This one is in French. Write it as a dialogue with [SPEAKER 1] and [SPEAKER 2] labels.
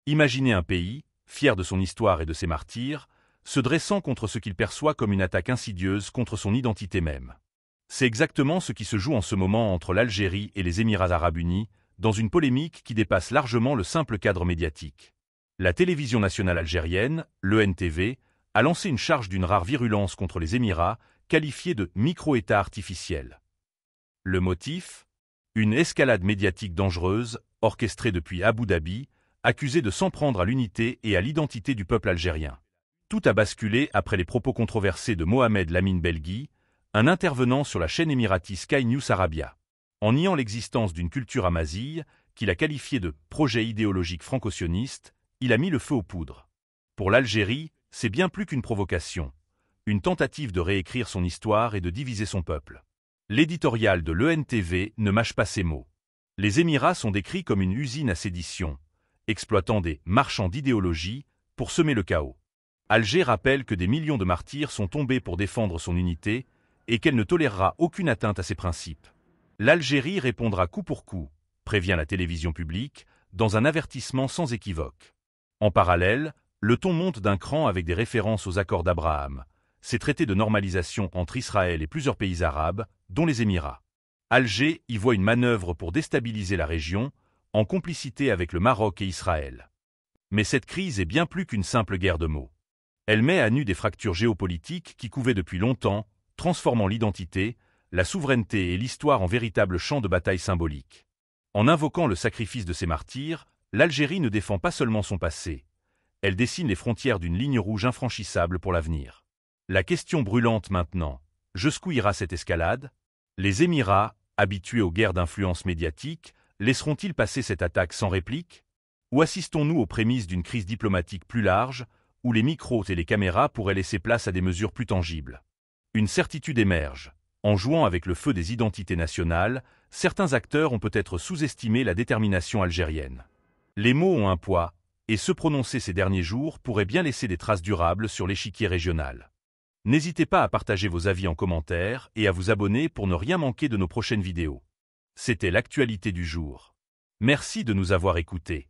[SPEAKER 1] Imaginez un pays, fier de son histoire et de ses martyrs, se dressant contre ce qu'il perçoit comme une attaque insidieuse contre son identité même. C'est exactement ce qui se joue en ce moment entre l'Algérie et les Émirats arabes unis, dans une polémique qui dépasse largement le simple cadre médiatique. La télévision nationale algérienne, l'ENTV, a lancé une charge d'une rare virulence contre les Émirats, qualifiée de micro-État artificiel. Le motif ? Une escalade médiatique dangereuse, orchestrée depuis Abu Dhabi, accusée de s'en prendre à l'unité et à l'identité du peuple algérien. Tout a basculé après les propos controversés de Mohamed Lamine Belghi, un intervenant sur la chaîne émirati Sky News Arabia. En niant l'existence d'une culture amazigh, qu'il a qualifiée de « projet idéologique franco-sioniste », il a mis le feu aux poudres. Pour l'Algérie, c'est bien plus qu'une provocation, une tentative de réécrire son histoire et de diviser son peuple. L'éditorial de l'ENTV ne mâche pas ses mots. Les Émirats sont décrits comme une usine à sédition, exploitant des marchands d'idéologie pour semer le chaos. Alger rappelle que des millions de martyrs sont tombés pour défendre son unité et qu'elle ne tolérera aucune atteinte à ses principes. L'Algérie répondra coup pour coup, prévient la télévision publique, dans un avertissement sans équivoque. En parallèle, le ton monte d'un cran avec des références aux accords d'Abraham, ces traités de normalisation entre Israël et plusieurs pays arabes, dont les Émirats. Alger y voit une manœuvre pour déstabiliser la région, en complicité avec le Maroc et Israël. Mais cette crise est bien plus qu'une simple guerre de mots. Elle met à nu des fractures géopolitiques qui couvaient depuis longtemps, transformant l'identité, la souveraineté et l'histoire en véritables champs de bataille symboliques. En invoquant le sacrifice de ses martyrs, l'Algérie ne défend pas seulement son passé, elle dessine les frontières d'une ligne rouge infranchissable pour l'avenir. La question brûlante maintenant, jusqu'où ira cette escalade ? Les Émirats, habitués aux guerres d'influence médiatique, laisseront-ils passer cette attaque sans réplique ? Ou assistons-nous aux prémices d'une crise diplomatique plus large, où les micros et les caméras pourraient laisser place à des mesures plus tangibles ? Une certitude émerge. En jouant avec le feu des identités nationales, certains acteurs ont peut-être sous-estimé la détermination algérienne. Les mots ont un poids, et se prononcer ces derniers jours pourrait bien laisser des traces durables sur l'échiquier régional. N'hésitez pas à partager vos avis en commentaire et à vous abonner pour ne rien manquer de nos prochaines vidéos. C'était l'actualité du jour. Merci de nous avoir écoutés.